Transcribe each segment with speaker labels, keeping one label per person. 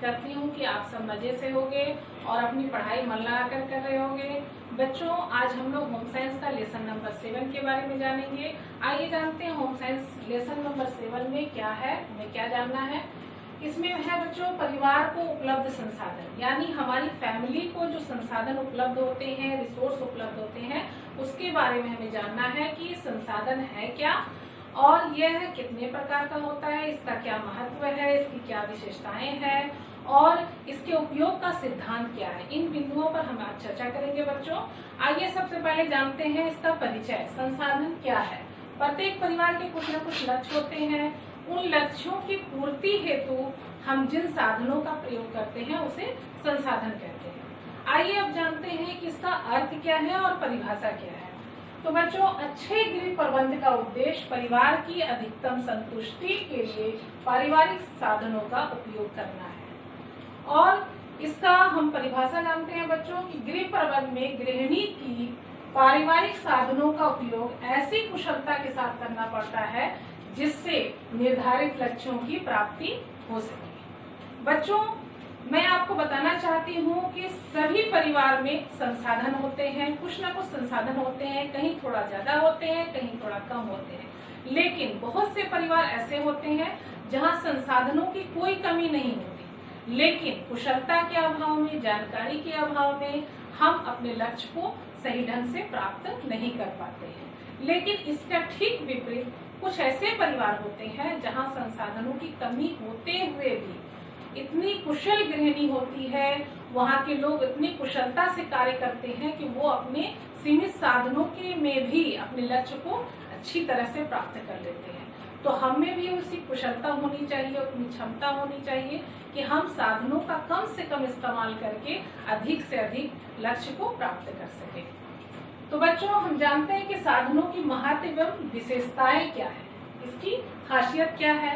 Speaker 1: करती हूँ कि आप सब मजे से होंगे और अपनी पढ़ाई मन लगाकर कर रहे होंगे। बच्चों, आज हम लोग होम साइंस का लेसन नंबर 7 के बारे में जानेंगे। आइए जानते हैं होम साइंस लेसन नंबर 7 में क्या है, हमें क्या जानना है। इसमें है बच्चों परिवार को उपलब्ध संसाधन, यानी हमारी फैमिली को जो संसाधन उपलब्ध होते हैं, रिसोर्स उपलब्ध होते हैं, उसके बारे में हमें जानना है कि संसाधन है क्या और यह कितने प्रकार का होता है, इसका क्या महत्व है, इसकी क्या विशेषताएं हैं और इसके उपयोग का सिद्धांत क्या है। इन बिंदुओं पर हम आज चर्चा करेंगे बच्चों। आइए सबसे पहले जानते हैं इसका परिचय। संसाधन क्या है। प्रत्येक परिवार के कुछ न कुछ लक्ष्य होते हैं। उन लक्ष्यों की पूर्ति हेतु हम जिन साधनों का प्रयोग करते हैं उसे संसाधन कहते हैं। आइए अब जानते हैं कि इसका अर्थ क्या है और परिभाषा क्या है। तो बच्चों, अच्छे गृह प्रबंध का उद्देश्य परिवार की अधिकतम संतुष्टि के लिए पारिवारिक साधनों का उपयोग करना है। और इसका हम परिभाषा जानते हैं बच्चों कि गृह प्रबंध में गृहिणी की पारिवारिक साधनों का उपयोग ऐसी कुशलता के साथ करना पड़ता है जिससे निर्धारित लक्ष्यों की प्राप्ति हो सके। बच्चों, मैं आपको बताना चाहती हूँ कि सभी परिवार में संसाधन होते हैं, कुछ ना कुछ संसाधन होते हैं, कहीं थोड़ा ज्यादा होते हैं, कहीं थोड़ा कम होते हैं। लेकिन बहुत से परिवार ऐसे होते हैं जहाँ संसाधनों की कोई कमी नहीं होती, लेकिन कुशलता के अभाव में, जानकारी के अभाव में हम अपने लक्ष्य को सही ढंग से प्राप्त नहीं कर पाते हैं। लेकिन इसका ठीक विपरीत कुछ ऐसे परिवार होते हैं जहाँ संसाधनों की कमी होते हुए भी इतनी कुशल गृहिणी होती है, वहाँ के लोग इतनी कुशलता से कार्य करते हैं कि वो अपने सीमित साधनों के में भी अपने लक्ष्य को अच्छी तरह से प्राप्त कर लेते हैं। तो हमें भी उसी कुशलता होनी चाहिए, उतनी क्षमता होनी चाहिए कि हम साधनों का कम से कम इस्तेमाल करके अधिक से अधिक लक्ष्य को प्राप्त कर सके। तो बच्चों, हम जानते हैं कि साधनों की महत्व एवं विशेषताएं क्या है, इसकी खासियत क्या है।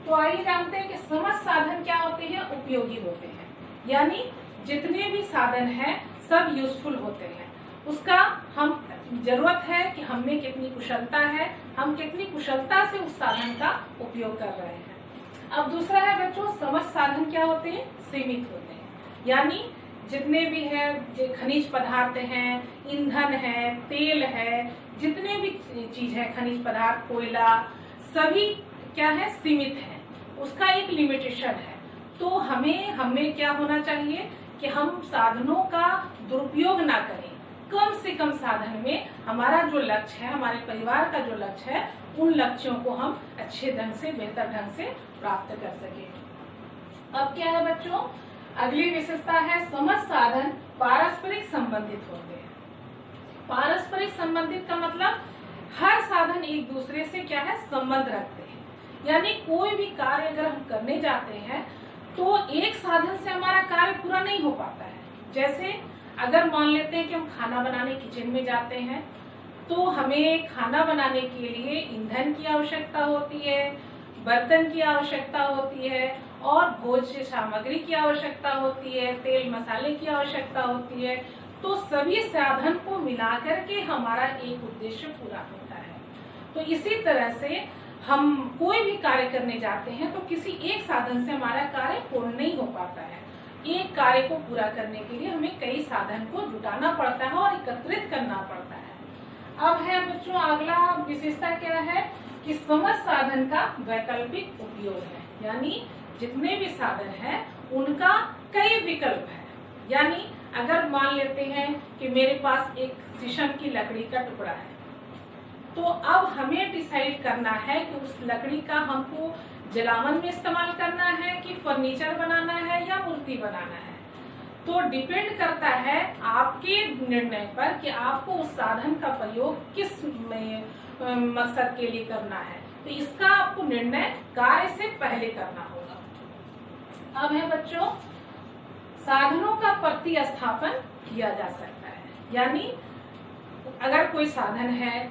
Speaker 1: तो आइए जानते हैं कि समस्त साधन क्या होते हैं, उपयोगी होते हैं, यानी जितने भी साधन हैं सब यूजफुल होते हैं। उसका हम जरूरत है कि हमें कितनी कुशलता है, हम कितनी कुशलता से उस साधन का उपयोग कर रहे हैं। अब दूसरा है बच्चों, समस्त साधन क्या होते हैं, सीमित होते हैं, यानी जितने भी है खनिज पदार्थ हैं, ईंधन है, तेल है, जितने भी चीज है, खनिज पदार्थ, कोयला, सभी क्या है, सीमित है, उसका एक लिमिटेशन है। तो हमें क्या होना चाहिए कि हम साधनों का दुरुपयोग ना करें, कम से कम साधन में हमारा जो लक्ष्य है, हमारे परिवार का जो लक्ष्य है, उन लक्ष्यों को हम अच्छे ढंग से, बेहतर ढंग से प्राप्त कर सके। अब क्या है बच्चों, अगली विशेषता है समस्त साधन पारस्परिक संबंधित होते हैं। पारस्परिक संबंधित का मतलब हर साधन एक दूसरे से क्या है, संबंध रखते हैं, यानी कोई भी कार्य अगर हम करने जाते हैं तो एक साधन से हमारा कार्य पूरा नहीं हो पाता है। जैसे अगर मान लेते हैं कि हम खाना बनाने किचन में जाते हैं तो हमें खाना बनाने के लिए ईंधन की आवश्यकता होती है, बर्तन की आवश्यकता होती है और भोज्य सामग्री की आवश्यकता होती है, तेल मसाले की आवश्यकता होती है। तो सभी साधन को मिलाकर के हमारा एक उद्देश्य पूरा होता है। तो इसी तरह से हम कोई भी कार्य करने जाते हैं तो किसी एक साधन से हमारा कार्य पूर्ण नहीं हो पाता है। एक कार्य को पूरा करने के लिए हमें कई साधन को जुटाना पड़ता है और एकत्रित करना पड़ता है। अब है बच्चों अगला विशेषता क्या है कि समस्त साधन का वैकल्पिक उपयोग है, यानी जितने भी साधन हैं उनका कई विकल्प है। यानी अगर मान लेते हैं कि मेरे पास एक शीशम की लकड़ी का टुकड़ा है, तो अब हमें डिसाइड करना है कि उस लकड़ी का हमको जलावन में इस्तेमाल करना है कि फर्नीचर बनाना है या मूर्ति बनाना है। तो डिपेंड करता है आपके निर्णय पर कि आपको उस साधन का प्रयोग किस मकसद के लिए करना है। तो इसका आपको निर्णय कार्य से पहले करना होगा। अब है बच्चों, साधनों का प्रतिस्थापन किया जा सकता है, यानी अगर कोई साधन है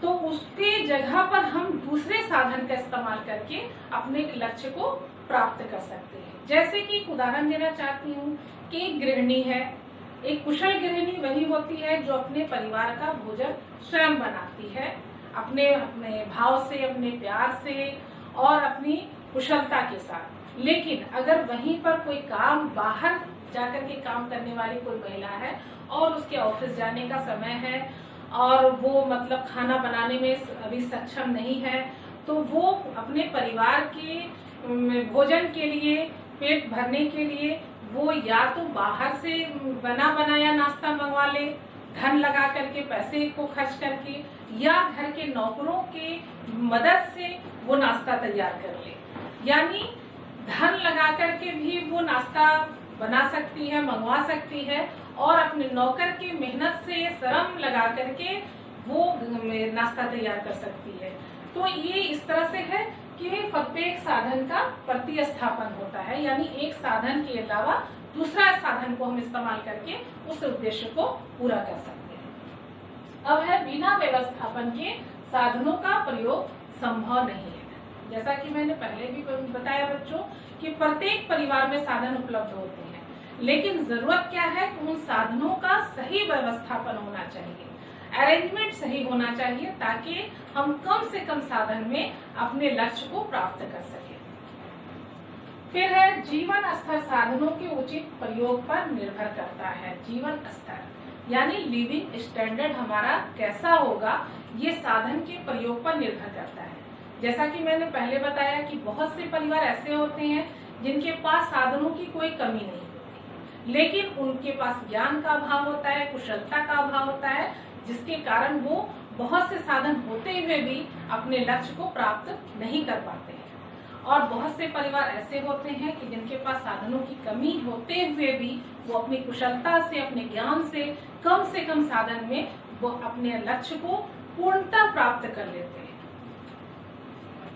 Speaker 1: तो उसके जगह पर हम दूसरे साधन का इस्तेमाल करके अपने लक्ष्य को प्राप्त कर सकते हैं। जैसे कि एक उदाहरण देना चाहती हूँ कि एक गृहिणी है, एक कुशल गृहिणी वही होती है जो अपने परिवार का भोजन स्वयं बनाती है, अपने भाव से, अपने प्यार से और अपनी कुशलता के साथ। लेकिन अगर वहीं पर कोई काम बाहर जाकर के काम करने वाली कोई महिला है और उसके ऑफिस जाने का समय है और वो मतलब खाना बनाने में अभी सक्षम नहीं है, तो वो अपने परिवार के भोजन के लिए, पेट भरने के लिए वो या तो बाहर से बना बनाया नाश्ता मंगवा ले, धन लगा करके, पैसे को खर्च करके, या घर के नौकरों के मदद से वो नाश्ता तैयार कर ले। यानी धन लगा करके भी वो नाश्ता बना सकती है, मंगवा सकती है, और अपने नौकर की मेहनत से श्रम लगा करके वो नाश्ता तैयार कर सकती है। तो ये इस तरह से है कि प्रत्येक साधन का प्रतिस्थापन होता है, यानी एक साधन के अलावा दूसरा साधन को हम इस्तेमाल करके उस उद्देश्य को पूरा कर सकते हैं। अब है बिना व्यवस्थापन के साधनों का प्रयोग संभव नहीं है। जैसा कि मैंने पहले भी बताया बच्चों कि प्रत्येक परिवार में साधन उपलब्ध होते हैं, लेकिन जरूरत क्या है कि उन साधनों का सही व्यवस्थापन होना चाहिए, अरेंजमेंट सही होना चाहिए, ताकि हम कम से कम साधन में अपने लक्ष्य को प्राप्त कर सकें। फिर है जीवन स्तर साधनों के उचित प्रयोग पर निर्भर करता है। जीवन स्तर यानी लिविंग स्टैंडर्ड हमारा कैसा होगा, ये साधन के प्रयोग पर निर्भर करता है। जैसा कि मैंने पहले बताया कि बहुत से परिवार ऐसे होते हैं जिनके पास साधनों की कोई कमी नहीं होती, लेकिन उनके पास ज्ञान का अभाव होता है, कुशलता का अभाव होता है, जिसके कारण वो बहुत से साधन होते हुए भी अपने लक्ष्य को प्राप्त नहीं कर पाते हैं। और बहुत से परिवार ऐसे होते हैं कि जिनके पास साधनों की कमी होते हुए भी वो अपनी कुशलता से, अपने ज्ञान से कम साधन में वो अपने लक्ष्य को पूर्णतः प्राप्त कर लेते हैं।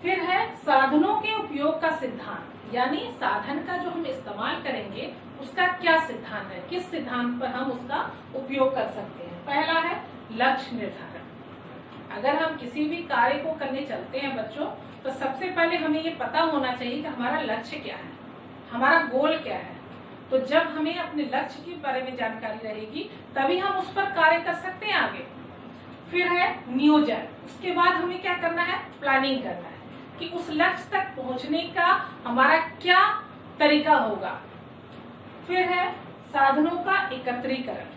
Speaker 1: फिर है साधनों के उपयोग का सिद्धांत, यानी साधन का जो हम इस्तेमाल करेंगे उसका क्या सिद्धांत है, किस सिद्धांत पर हम उसका उपयोग कर सकते हैं। पहला है लक्ष्य निर्धारण। अगर हम किसी भी कार्य को करने चलते हैं बच्चों, तो सबसे पहले हमें ये पता होना चाहिए कि हमारा लक्ष्य क्या है, हमारा गोल क्या है। तो जब हमें अपने लक्ष्य के बारे में जानकारी रहेगी तभी हम उस पर कार्य कर सकते हैं आगे। फिर है नियोजन। उसके बाद हमें क्या करना है, प्लानिंग करना है कि उस लक्ष्य तक पहुंचने का हमारा क्या तरीका होगा। फिर है साधनों का एकत्रीकरण।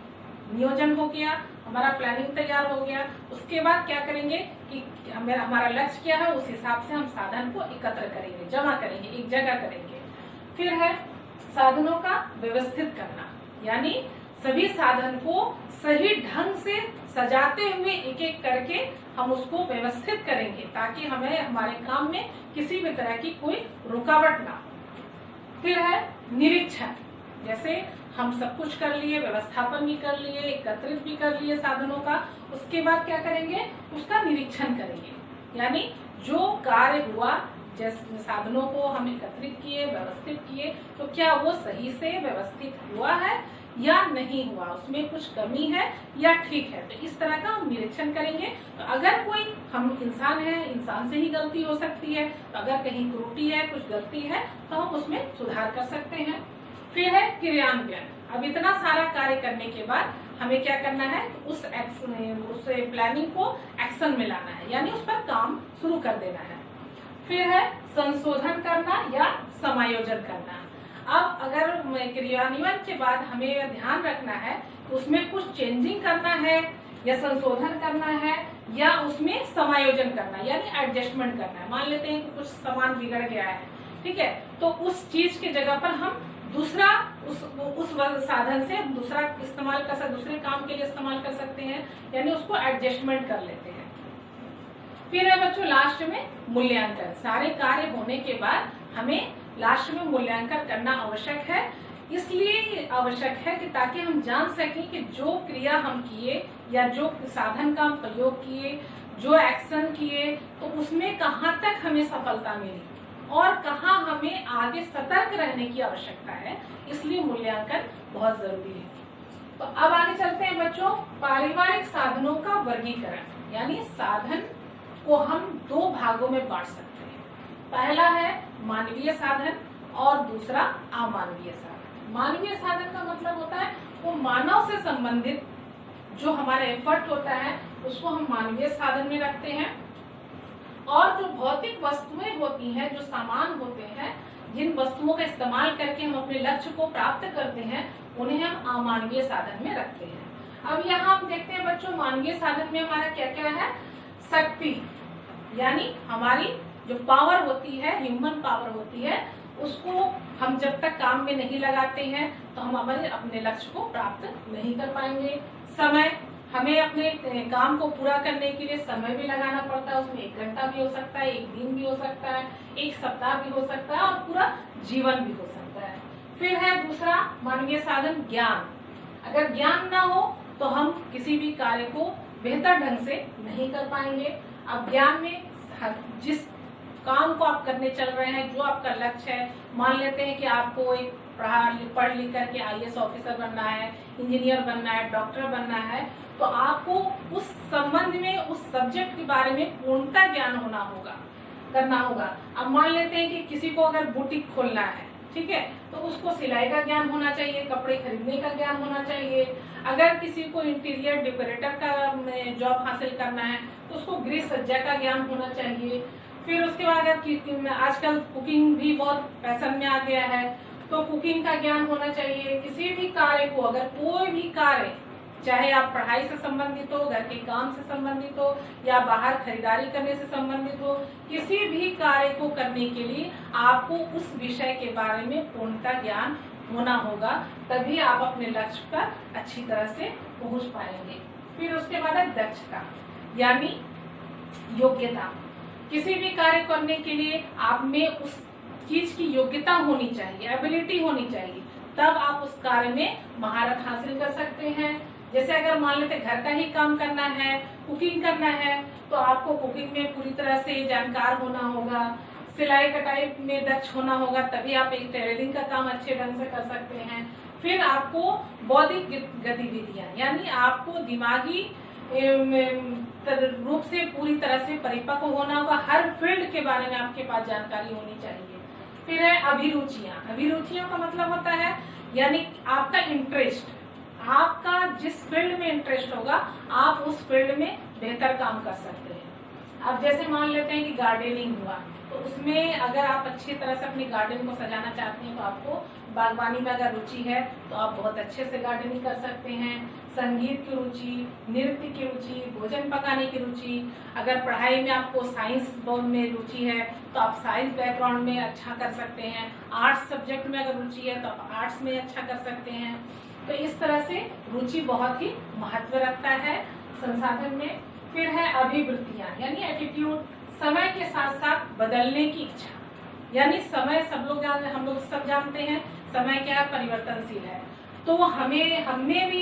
Speaker 1: नियोजन हो गया, हमारा प्लानिंग तैयार हो गया, उसके बाद क्या करेंगे कि हमारा लक्ष्य क्या है, उस हिसाब से हम साधन को एकत्र करेंगे, जमा करेंगे, एक जगह करेंगे। फिर है साधनों का व्यवस्थित करना, यानी सभी साधन को सही ढंग से सजाते हुए एक एक करके हम उसको व्यवस्थित करेंगे, ताकि हमें हमारे काम में किसी भी तरह की कोई रुकावट ना हो। फिर है निरीक्षण। जैसे हम सब कुछ कर लिए, व्यवस्थापन भी कर लिए, एकत्रित भी कर लिए साधनों का, उसके बाद क्या करेंगे, उसका निरीक्षण करेंगे। यानी जो कार्य हुआ, जैसे साधनों को हम एकत्रित किए, व्यवस्थित किए, तो क्या वो सही से व्यवस्थित हुआ है या नहीं हुआ, उसमें कुछ कमी है या ठीक है। तो इस तरह का हम निरीक्षण करेंगे। तो अगर कोई, हम इंसान है, इंसान से ही गलती हो सकती है, तो अगर कहीं त्रुटि है, कुछ गलती है, तो हम उसमें सुधार कर सकते हैं। फिर है क्रियान्वयन। अब इतना सारा कार्य करने के बाद हमें क्या करना है, उस प्लानिंग को एक्शन में लाना है, यानी उस पर काम शुरू कर देना है। फिर है संशोधन करना या समायोजन करना। अब अगर क्रियान्वयन के बाद हमें ध्यान रखना है तो उसमें कुछ चेंजिंग करना है या संशोधन करना है या उसमें समायोजन करना, यानी एडजस्टमेंट करना है। मान लेते हैं कि कुछ सामान बिगड़ गया है, ठीक है, तो उस चीज की जगह पर हम दूसरा उस साधन से दूसरा इस्तेमाल कर सकते, दूसरे काम के लिए इस्तेमाल कर सकते हैं, यानी उसको एडजस्टमेंट कर लेते हैं। फिर है बच्चों लास्ट में मूल्यांकन। सारे कार्य होने के बाद हमें लास्ट में मूल्यांकन करना आवश्यक है। इसलिए आवश्यक है कि ताकि हम जान सकें कि जो क्रिया हम किए या जो साधन का हम प्रयोग किए, जो एक्शन किए, तो उसमें कहाँ तक हमें सफलता मिली और कहाँ हमें आगे सतर्क रहने की आवश्यकता है। इसलिए मूल्यांकन बहुत जरूरी है। तो अब आगे चलते हैं बच्चों, पारिवारिक साधनों का वर्गीकरण। यानी साधन को हम दो भागों में बांट सकते हैं। पहला है मानवीय साधन और दूसरा अमानवीय साधन। मानवीय साधन का मतलब होता है वो मानव से संबंधित जो हमारा एफर्ट होता है उसको हम मानवीय साधन में रखते हैं। और जो भौतिक वस्तुएं होती हैं, जो सामान होते हैं, जिन वस्तुओं का इस्तेमाल करके हम अपने लक्ष्य को प्राप्त करते हैं उन्हें हम अमानवीय साधन में रखते हैं। अब यहाँ हम देखते हैं बच्चों, मानवीय साधन में हमारा क्या क्या है। शक्ति यानी हमारी जो पावर होती है, ह्यूमन पावर होती है, उसको हम जब तक काम में नहीं लगाते हैं तो हम अपने लक्ष्य को प्राप्त नहीं कर पाएंगे। समय, हमें अपने काम को पूरा करने के लिए समय भी लगाना पड़ता है। उसमें 1 घंटा भी हो सकता है, 1 दिन भी हो सकता है, 1 सप्ताह भी हो सकता है और पूरा जीवन भी हो सकता है। फिर है दूसरा मानवीय साधन ज्ञान। अगर ज्ञान ना हो तो हम किसी भी कार्य को बेहतर ढंग से नहीं कर पाएंगे। अब ज्ञान में जिस काम को आप करने चल रहे हैं, जो आपका लक्ष्य है, मान लेते हैं कि आपको एक पढ़ लिख करके IAS ऑफिसर बनना है, इंजीनियर बनना है, डॉक्टर बनना है, तो आपको उस संबंध में, उस सब्जेक्ट के बारे में पूर्णतः ज्ञान करना होगा। अब मान लेते हैं कि किसी को अगर बुटीक खोलना है, ठीक है, तो उसको सिलाई का ज्ञान होना चाहिए, कपड़े खरीदने का ज्ञान होना चाहिए। अगर किसी को इंटीरियर डेकोरेटर का जॉब हासिल करना है तो उसको गृह सज्जा का ज्ञान होना चाहिए। फिर उसके बाद अगर आजकल कुकिंग भी बहुत फैशन में आ गया है तो कुकिंग का ज्ञान होना चाहिए। किसी भी कार्य को, अगर कोई भी कार्य, चाहे आप पढ़ाई से संबंधित हो, घर के काम से संबंधित हो या बाहर खरीदारी करने से संबंधित हो, किसी भी कार्य को करने के लिए आपको उस विषय के बारे में पूर्णतः ज्ञान होना होगा, तभी आप अपने लक्ष्य पर अच्छी तरह से पहुंच पाएंगे। फिर उसके बाद है दक्षता यानी योग्यता। किसी भी कार्य करने के लिए आप में उस चीज की योग्यता होनी चाहिए, एबिलिटी होनी चाहिए, तब आप उस कार्य में महारत हासिल कर सकते हैं। जैसे अगर मान लेते घर का ही काम करना है, कुकिंग करना है, तो आपको कुकिंग में पूरी तरह से जानकार होना होगा, सिलाई कटाई में दक्ष होना होगा, तभी आप एक टेलरिंग का काम अच्छे ढंग से कर सकते हैं। फिर आपको बौद्धिक गतिविधियां यानी आपको दिमागी रूप से पूरी तरह से परिपक्व होना होगा, हर फील्ड के बारे में आपके पास जानकारी होनी चाहिए। फिर है अभिरुचियां। अभिरुचियों का मतलब होता है यानी आपका इंटरेस्ट, आपका जिस फील्ड में इंटरेस्ट होगा आप उस फील्ड में बेहतर काम कर सकते हैं। अब जैसे मान लेते हैं कि गार्डनिंग हुआ, तो उसमें अगर आप अच्छी तरह से अपनी गार्डन को सजाना चाहते हैं तो आपको बागवानी में अगर रुचि है तो आप बहुत अच्छे से गार्डनिंग कर सकते हैं। संगीत की रुचि, नृत्य की रुचि, भोजन पकाने की रुचि, अगर पढ़ाई में आपको साइंस में रुचि है तो आप साइंस बैकग्राउंड में अच्छा कर सकते हैं। आर्ट्स सब्जेक्ट में अगर रुचि है तो आप आर्ट्स में अच्छा कर सकते हैं। तो इस तरह से रुचि बहुत ही महत्व रखता है संसाधन में। फिर है अभिवृत्तियां यानी एटीट्यूड, समय के साथ साथ बदलने की इच्छा। यानी समय हम लोग सब जानते हैं समय क्या है, परिवर्तनशील है, तो हमें भी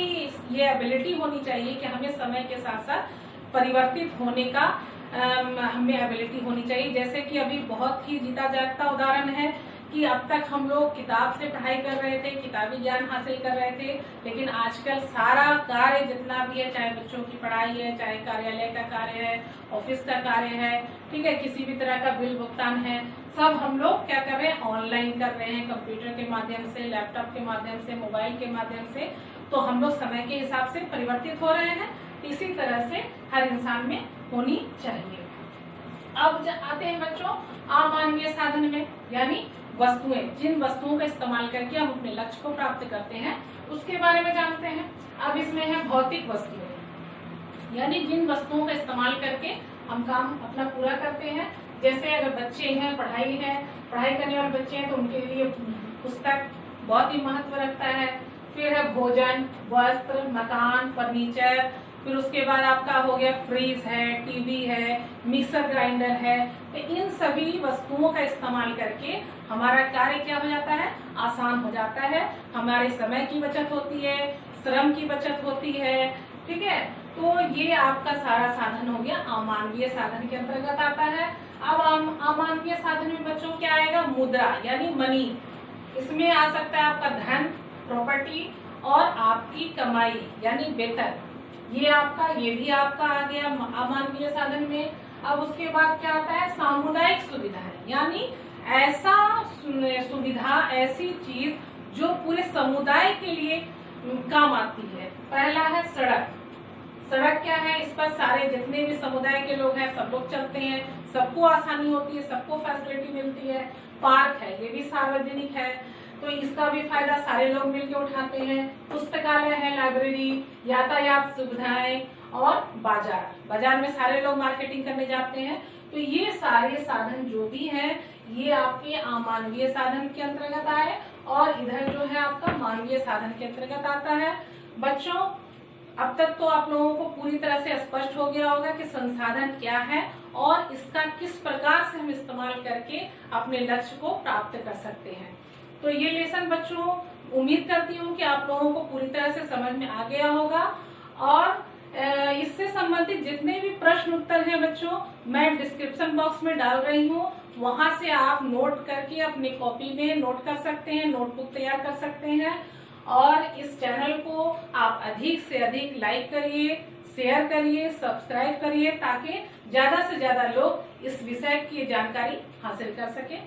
Speaker 1: ये एबिलिटी होनी चाहिए कि हमें समय के साथ साथ परिवर्तित होने का हमें एबिलिटी होनी चाहिए। जैसे कि अभी बहुत ही जीता जागता उदाहरण है कि अब तक हम लोग किताब से पढ़ाई कर रहे थे, किताबी ज्ञान हासिल कर रहे थे, लेकिन आजकल सारा कार्य जितना भी है, चाहे बच्चों की पढ़ाई है, चाहे कार्यालय का कार्य है, ऑफिस का कार्य है, ठीक है, किसी भी तरह का बिल भुगतान है, सब हम लोग क्या कर रहे हैं, ऑनलाइन कर रहे हैं, कंप्यूटर के माध्यम से, लैपटॉप के माध्यम से, मोबाइल के माध्यम से। तो हम लोग समय के हिसाब से परिवर्तित हो रहे हैं, इसी तरह से हर इंसान में होनी चाहिए। अब आते हैं बच्चों अमानवीय साधन में, यानी वस्तुएं, जिन वस्तुओं का इस्तेमाल करके हम अपने लक्ष्य को प्राप्त करते हैं उसके बारे में जानते हैं। अब इसमें है भौतिक वस्तुएं, यानी जिन वस्तुओं का इस्तेमाल करके हम काम अपना पूरा करते हैं। जैसे अगर बच्चे हैं, पढ़ाई करने वाले बच्चे हैं तो उनके लिए पुस्तक बहुत ही महत्व रखता है। फिर है भोजन, वस्त्र, मकान, फर्नीचर, फिर उसके बाद आपका हो गया फ्रिज है, टीवी है, मिक्सर ग्राइंडर है। तो इन सभी वस्तुओं का इस्तेमाल करके हमारा कार्य क्या हो जाता है, आसान हो जाता है, हमारे समय की बचत होती है, श्रम की बचत होती है, ठीक है। तो ये आपका सारा साधन हो गया अमानवीय साधन के अंतर्गत आता है। अब अमानवीय साधन में बच्चों क्या आएगा, मुद्रा यानी मनी। इसमें आ सकता है आपका धन, प्रॉपर्टी और आपकी कमाई यानी वेतन, ये भी आपका आ गया अमानवीय साधन में। अब उसके बाद क्या आता है, सामुदायिक सुविधाएं, यानी ऐसा सुविधा, ऐसी चीज जो पूरे समुदाय के लिए काम आती है। पहला है सड़क, सड़क क्या है, इस पर सारे जितने भी समुदाय के लोग हैं सब लोग चलते हैं, सबको आसानी होती है, सबको फैसिलिटी मिलती है। पार्क है, ये भी सार्वजनिक है, तो इसका भी फायदा सारे लोग मिलकर उठाते हैं। पुस्तकालय है, लाइब्रेरी, यातायात सुविधाएं और बाजार में सारे लोग मार्केटिंग करने जाते हैं। तो ये सारे साधन जो भी हैं ये आपके अमानवीय साधन के अंतर्गत आए और इधर जो है आपका मानवीय साधन के अंतर्गत आता है। बच्चों, अब तक तो आप लोगों को पूरी तरह से स्पष्ट हो गया होगा कि संसाधन क्या है और इसका किस प्रकार से हम इस्तेमाल करके अपने लक्ष्य को प्राप्त कर सकते हैं। तो ये लेसन बच्चों उम्मीद करती हूँ कि आप लोगों को पूरी तरह से समझ में आ गया होगा और इससे संबंधित जितने भी प्रश्न उत्तर हैं बच्चों मैं डिस्क्रिप्शन बॉक्स में डाल रही हूँ, वहां से आप नोट करके अपनी कॉपी में नोट कर सकते हैं, नोटबुक तैयार कर सकते हैं। और इस चैनल को आप अधिक से अधिक लाइक करिए, शेयर करिए, सब्सक्राइब करिए ताकि ज्यादा से ज्यादा लोग इस विषय की जानकारी हासिल कर सकें।